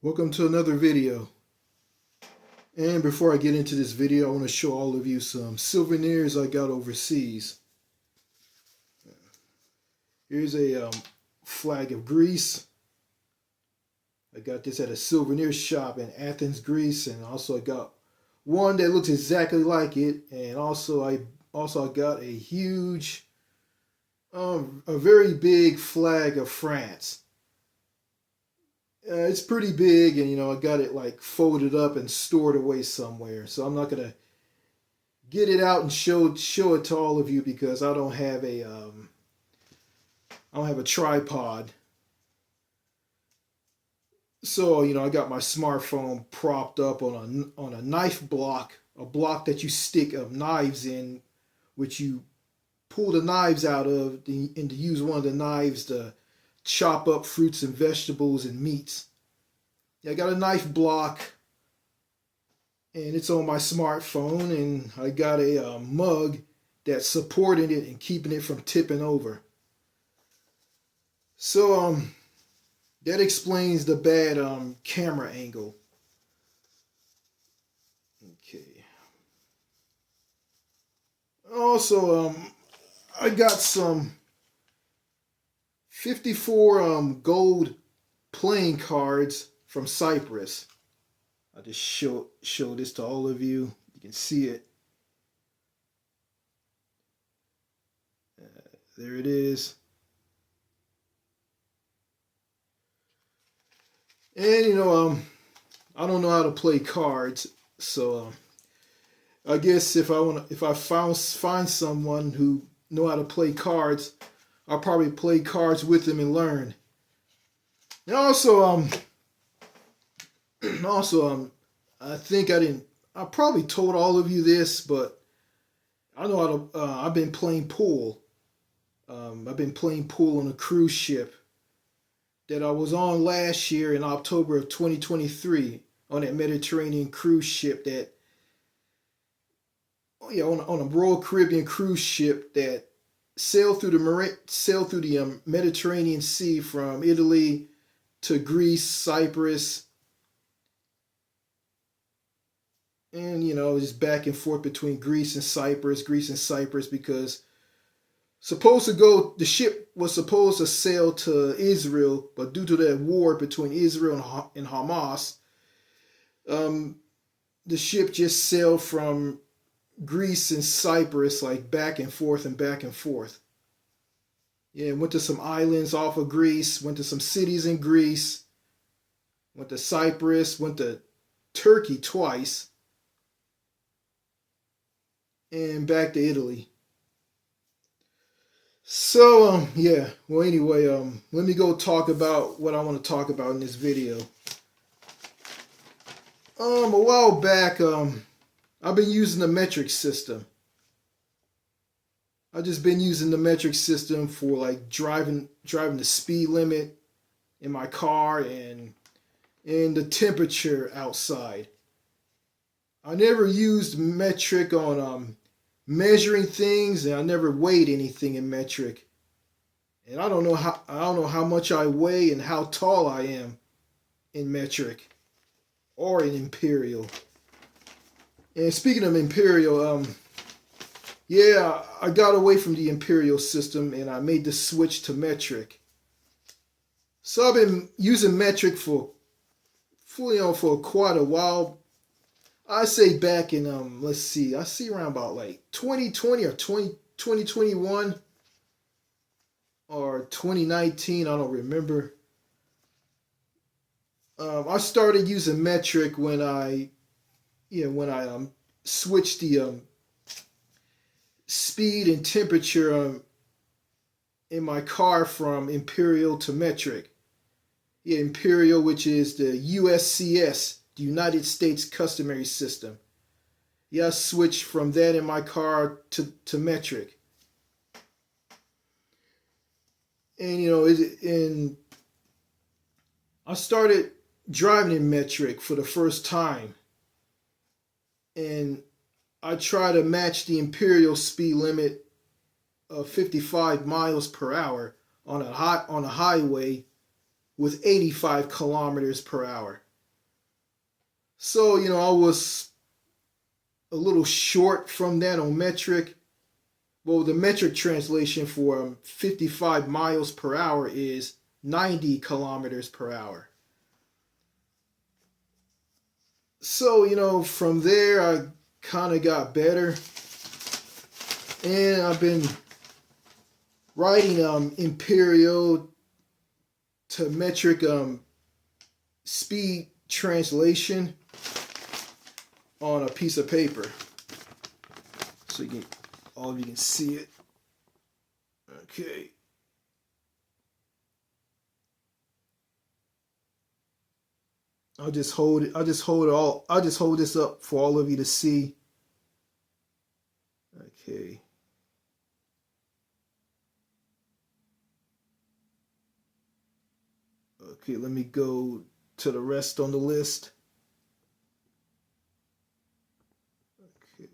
Welcome to another video. And before I get into this video, I want to show all of you some souvenirs I got overseas. Here's a flag of Greece. I got this at a souvenir shop in Athens, Greece, and also I got one that looks exactly like it. And also I got a huge, a very big flag of France. It's pretty big, and I got it like folded up and stored away somewhere. So I'm not gonna get it out and show it to all of you because I don't have a tripod. So I got my smartphone propped up on a knife block, a block that you stick knives in, which you pull the knives out of, and to use one of the knives to chop up fruits and vegetables and meats. I got a knife block, and it's on my smartphone, and I got a mug that's supporting it and keeping it from tipping over. So that explains the bad camera angle. Okay. Also, I got some 54 gold playing cards from Cyprus. I'll just show this to all of you. You can see it. There it is. And I don't know how to play cards, so I guess if I find someone who know how to play cards, I'll probably play cards with them and learn. And also I think I probably told all of you this, but I know how to I've been playing pool. I've been playing pool on a cruise ship that I was on last year in October of 2023 on that Mediterranean cruise ship on a Royal Caribbean cruise ship that sailed through the Mediterranean Sea from Italy to Greece, Cyprus, and just back and forth between Greece and Cyprus, because the ship was supposed to sail to Israel, but due to that war between Israel and Hamas, the ship just sailed from Greece and Cyprus, like back and forth and back and forth. Yeah, went to some islands off of Greece, went to some cities in Greece, went to Cyprus, went to Turkey twice, and back to Italy. So anyway, let me go talk about what I want to talk about in this video. A while back, I've been using the metric system. I've just been using the metric system for like driving the speed limit in my car and the temperature outside. I never used metric on measuring things, and I never weighed anything in metric. And I don't know how much I weigh and how tall I am in metric or in imperial. And speaking of imperial, I got away from the imperial system and I made the switch to metric. So I've been using metric for quite a while. I say back in I see around about like 2020 or 2021 or 2019, I don't remember. I started using metric when I switched the speed and temperature in my car from imperial to metric. Yeah, imperial, which is the USCS, the United States Customary System. Yeah, I switched from that in my car to metric. And I started driving in metric for the first time, and I try to match the imperial speed limit of 55 miles per hour on a highway with 85 kilometers per hour. So, I was a little short from that on metric. Well, the metric translation for 55 miles per hour is 90 kilometers per hour. So, from there I kind of got better. And I've been writing imperial to metric speed translation on a piece of paper. So all of you can see it. Okay. I'll just hold it. I'll just hold this up for all of you to see. Okay. Okay, let me go to the rest on the list. Okay.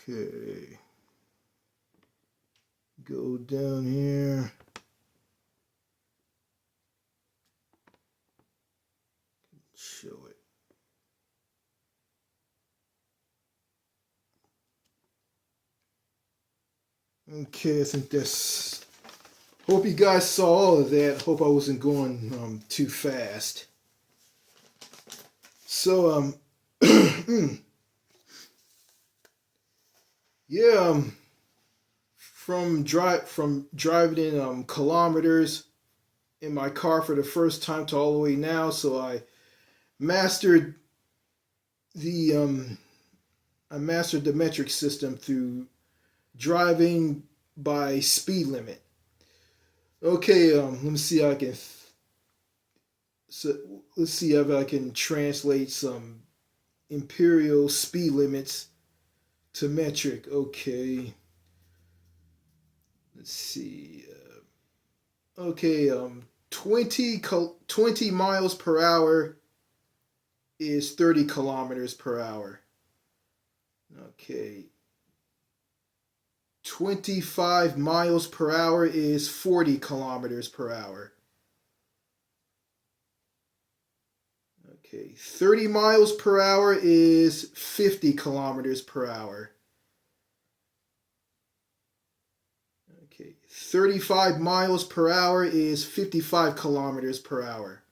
Okay. Go down here. Show it. Okay, I think that's. Hope you guys saw all of that. Hope I wasn't going too fast. So yeah, from driving in kilometers in my car for the first time to all the way now. So mastered the I mastered the metric system through driving by speed limit. Okay, let me see how I can. So let's see if I can translate some imperial speed limits to metric. Okay, let's see. Okay, 20 miles per hour is 30 kilometers per hour. Okay. 25 miles per hour is 40 kilometers per hour. Okay. 30 miles per hour is 50 kilometers per hour. Okay. 35 miles per hour is 55 kilometers per hour.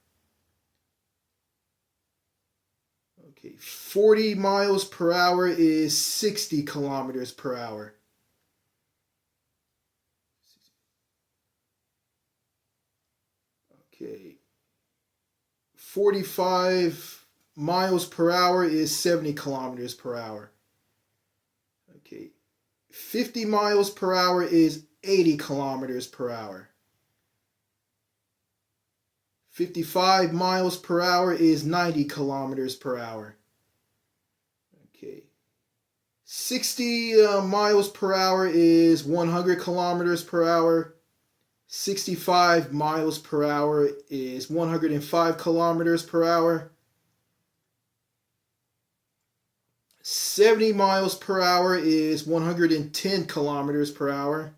Okay. 40 miles per hour is 60 kilometers per hour. Okay. 45 miles per hour is 70 kilometers per hour. Okay. 50 miles per hour is 80 kilometers per hour. 55 miles per hour is 90 kilometers per hour. Okay. 60 miles per hour is 100 kilometers per hour. 65 miles per hour is 105 kilometers per hour. 70 miles per hour is 110 kilometers per hour.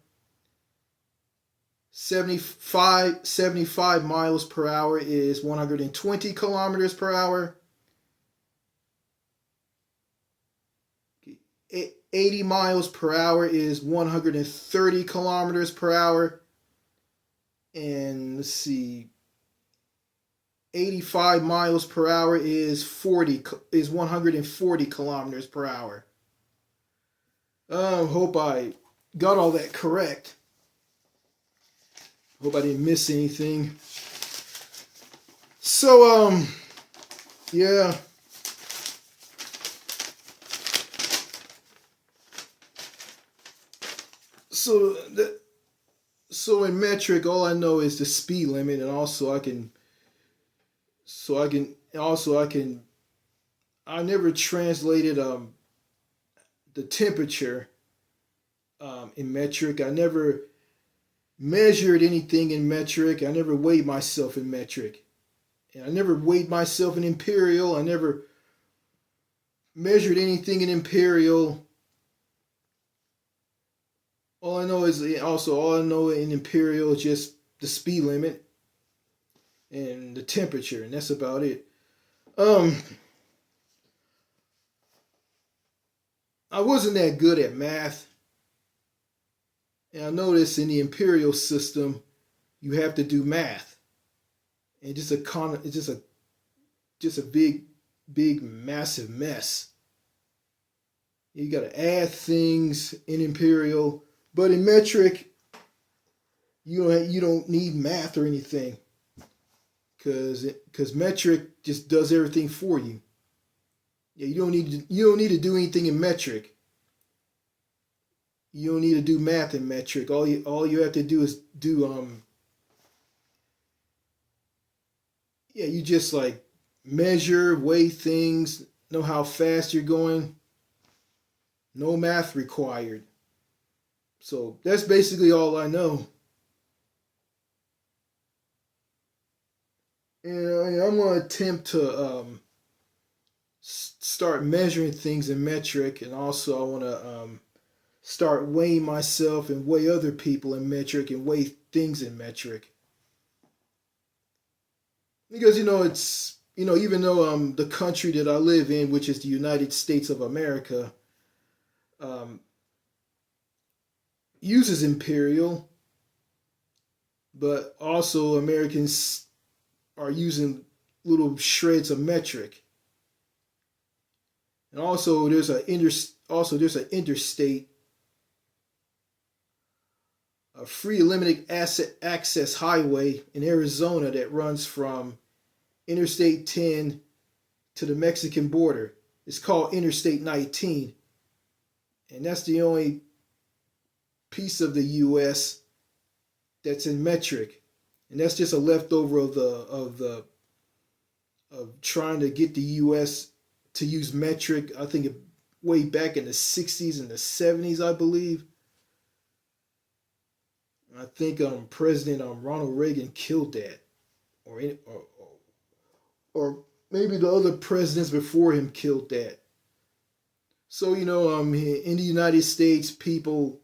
75 miles per hour is 120 kilometers per hour. 80 miles per hour is 130 kilometers per hour. And let's see, 85 miles per hour is 140 kilometers per hour. Hope I got all that correct. Hope I didn't miss anything. So yeah. So in metric, all I know is the speed limit, and also I never translated the temperature in metric. I never measured anything in metric. I never weighed myself in metric, and I never weighed myself in imperial. I never measured anything in imperial. all I know in imperial is just the speed limit and the temperature, and that's about it. Um, I wasn't that good at math, and I noticed in the imperial system you have to do math, and it's just a big massive mess. You got to add things in imperial, but in metric you don't need math or anything because metric just does everything for you. Yeah, you don't need to do anything in metric. You don't need to do math in metric. All you have to do is do yeah, you just like measure, weigh things, know how fast you're going. No math required. So that's basically all I know. And I'm gonna attempt to start measuring things in metric, and also I want to start weighing myself and weigh other people in metric and weigh things in metric. Because it's even though the country that I live in, which is the United States of America, um, uses imperial, but also Americans are using little shreds of metric, and also there's an interstate, a free limited asset access highway in Arizona that runs from Interstate 10 to the Mexican border. It's called Interstate 19, and that's the only piece of the U.S. that's in metric, and that's just a leftover of trying to get the U.S. to use metric. I think way back in the '60s and the '70s, I believe. I think President Ronald Reagan killed that, or, or maybe the other presidents before him killed that. So in the United States, people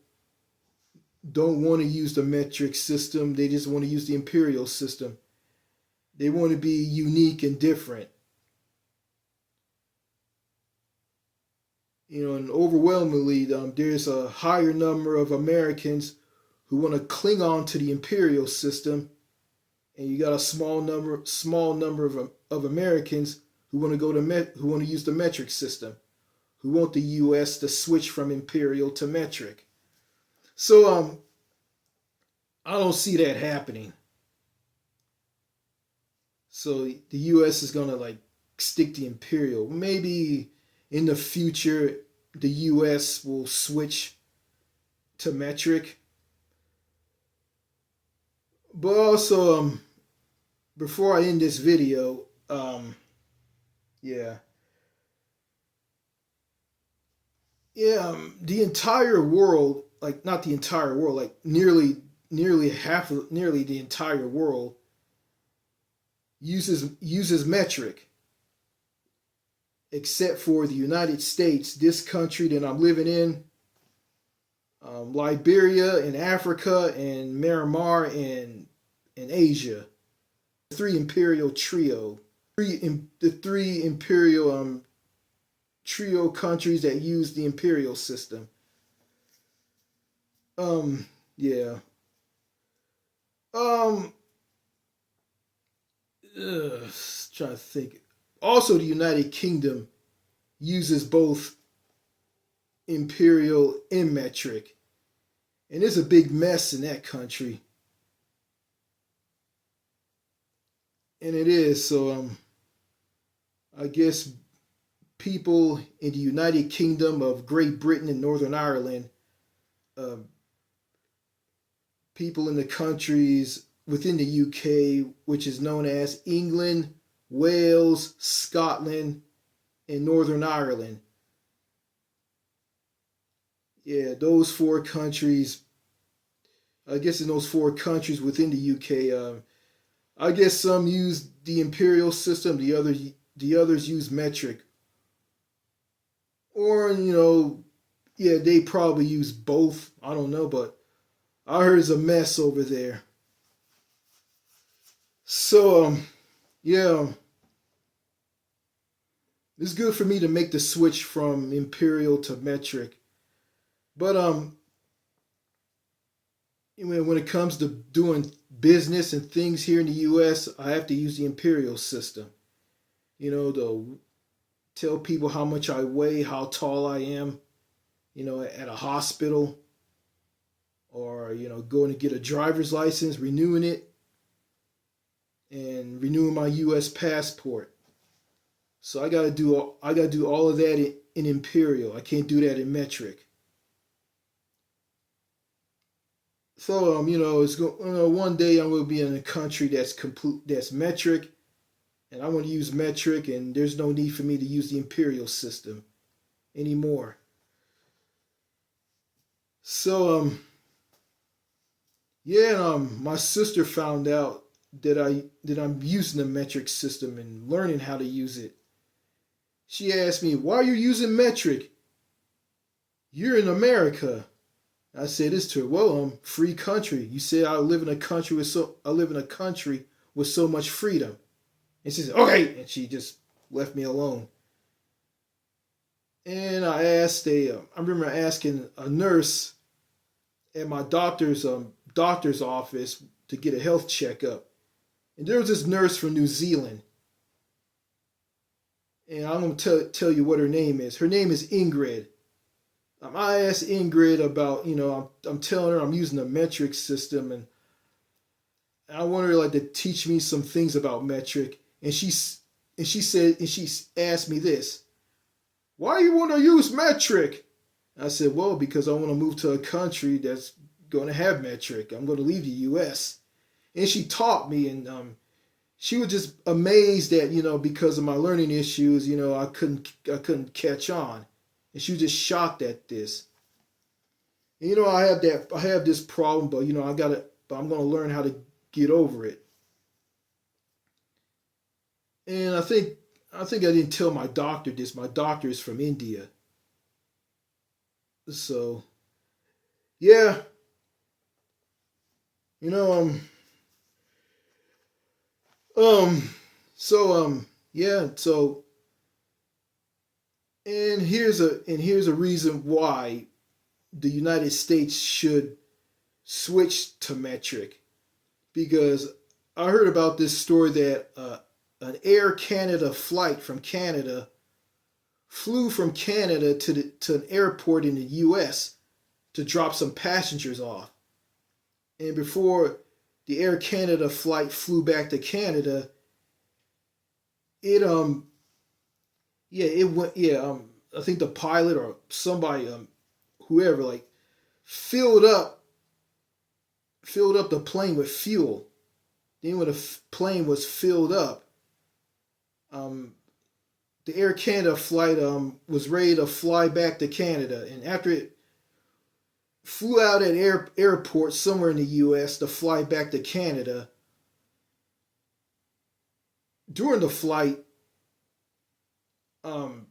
don't want to use the metric system. They just want to use the imperial system. They want to be unique and different. And overwhelmingly, there's a higher number of Americans who want to cling on to the imperial system, and you got a small number of Americans who want to who want to use the metric system, who want the U.S. to switch from imperial to metric. So I don't see that happening. So the U.S. is gonna like stick to imperial. Maybe in the future the U.S. will switch to metric. But also, before I end this video, yeah, the entire world, like not the entire world, like nearly the entire world uses metric, except for the United States, this country that I'm living in, Liberia and Africa and Myanmar and Asia. Three imperial trio, the three imperial trio countries that use the imperial system. Yeah. Um, Trying to think. Also, the United Kingdom uses both imperial and metric, and there's a big mess in that country. And it is so. I guess people in the United Kingdom of Great Britain and Northern Ireland, um, people in the countries within the UK, which is known as England, Wales, Scotland, and Northern Ireland. Yeah, those four countries. I guess in those four countries within the UK, I guess some use the imperial system. The others use metric, or yeah, they probably use both. I don't know, but I heard it's a mess over there. So yeah, it's good for me to make the switch from imperial to metric. But when it comes to doing business and things here in the U.S., I have to use the imperial system. To tell people how much I weigh, how tall I am. At a hospital, or going to get a driver's license, renewing it, and renewing my U.S. passport. So I gotta do all of that in imperial. I can't do that in metric. So one day I'm gonna be in a country that's metric, and I want to use metric, and there's no need for me to use the imperial system anymore. So yeah, my sister found out that I'm using the metric system and learning how to use it. She asked me, "Why are you using metric? You're in America." I said this to her. "Well, free country. You said I live in a country with so much freedom." And she said, "Okay," and she just left me alone. And I remember asking a nurse at my doctor's office to get a health checkup, and there was this nurse from New Zealand, and I'm gonna tell you what her name is. Her name is Ingrid. I asked Ingrid about, I'm telling her I'm using the metric system, and I want her to teach me some things about metric, and she asked me this: "Why you want to use metric?" I said, "Well, because I want to move to a country that's going to have metric. I'm going to leave the U.S." And she taught me, and she was just amazed that because of my learning issues, I couldn't catch on, and she was just shocked at this. And, I have this problem, but I'm going to learn how to get over it. And I think I didn't tell my doctor this. My doctor is from India, so yeah, you know um so yeah, so and here's a reason why the United States should switch to metric, because I heard about this story that an Air Canada flight from Canada flew from Canada to an airport in the U.S. to drop some passengers off, and before the Air Canada flight flew back to Canada, it yeah, it went, yeah, I think the pilot or somebody, whoever, filled up filled up the plane with fuel. Then when the plane was filled up, um, the Air Canada flight was ready to fly back to Canada, and after it flew out at airport somewhere in the U.S. to fly back to Canada, during the flight, um,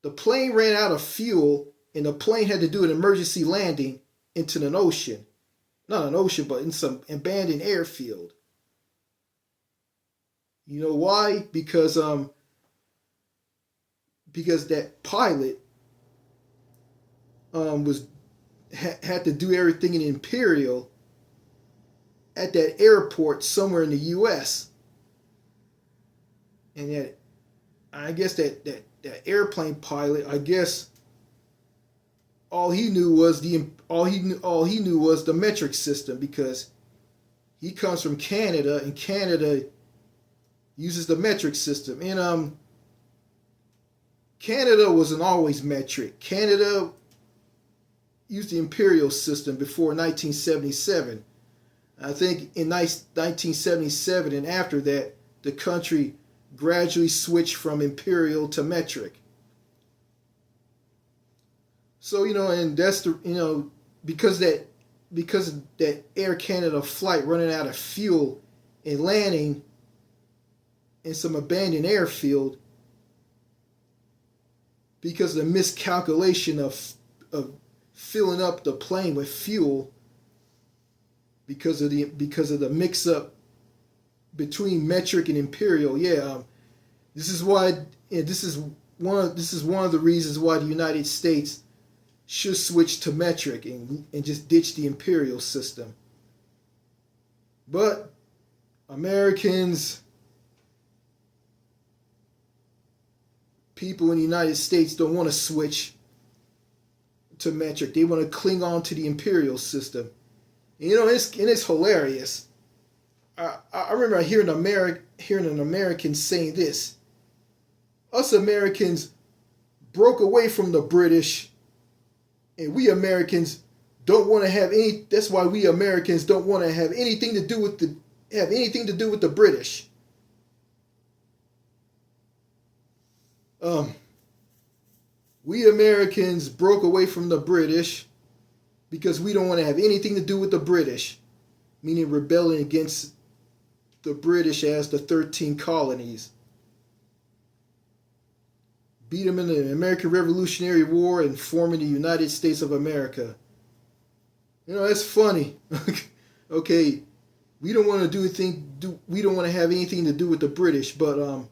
the plane ran out of fuel, and the plane had to do an emergency landing into an ocean. Not an ocean, but in some abandoned airfield. You know why? Because that pilot was had to do everything in Imperial at that airport somewhere in the U.S. And that, I guess that airplane pilot, I guess all he knew was the metric system, because he comes from Canada, and Canada uses the metric system. And Canada wasn't always metric. Canada used the imperial system before 1977. I think in 1977 and after that, the country gradually switched from imperial to metric. So and that's because of that Air Canada flight running out of fuel and landing in some abandoned airfield, because of the miscalculation of filling up the plane with fuel because of the mix up between metric and imperial. This is why this is one of the reasons why the United States should switch to metric and just ditch the imperial system. But Americans, people in the United States don't want to switch to metric. They want to cling on to the imperial system. And, it's hilarious. I remember hearing an American saying this. Us Americans broke away from the British, and we Americans don't want to have any. That's why we Americans don't want to have anything to do with the British. We Americans broke away from the British because we don't want to have anything to do with the British, meaning rebelling against the British as the 13 colonies. Beat them in the American Revolutionary War and forming the United States of America. That's funny. Okay, we don't want to we don't want to have anything to do with the British, but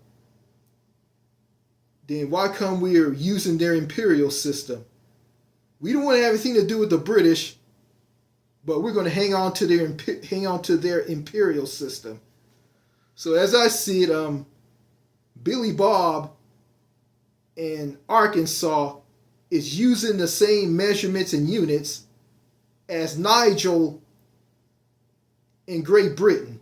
then why come we're using their imperial system? We don't want to have anything to do with the British, but we're going to hang on to their imperial system. So as I see it, Billy Bob in Arkansas is using the same measurements and units as Nigel in Great Britain.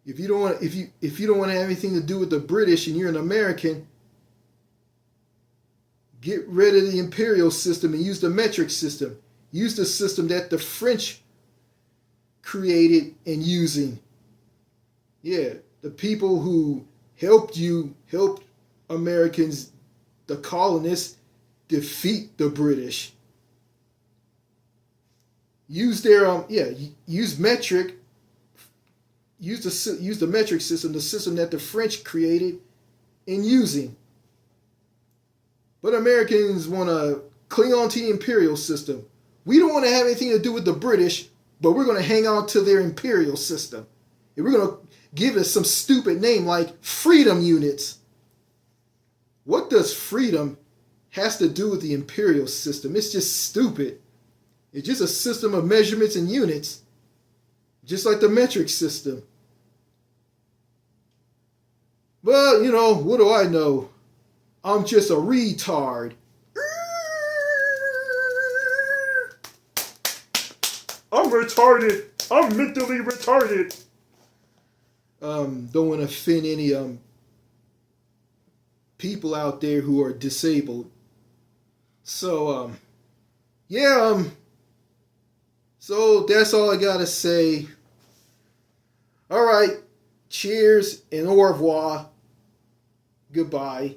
If you don't want to have anything to do with the British and you're an American, get rid of the imperial system and use the metric system. Use the system that the French created and using. The people who helped Americans, the colonists, defeat the British. Use their use metric. Use the metric system, the system that the French created and using. But Americans want to cling on to the imperial system. We don't want to have anything to do with the British, but we're going to hang on to their imperial system. And we're going to give it some stupid name like freedom units. What does freedom has to do with the imperial system? It's just stupid. It's just a system of measurements and units, just like the metric system. But, what do I know? I'm just a retard. I'm retarded. I'm mentally retarded. Don't want to offend any people out there who are disabled. So so that's all I gotta say. All right, cheers and au revoir. Goodbye.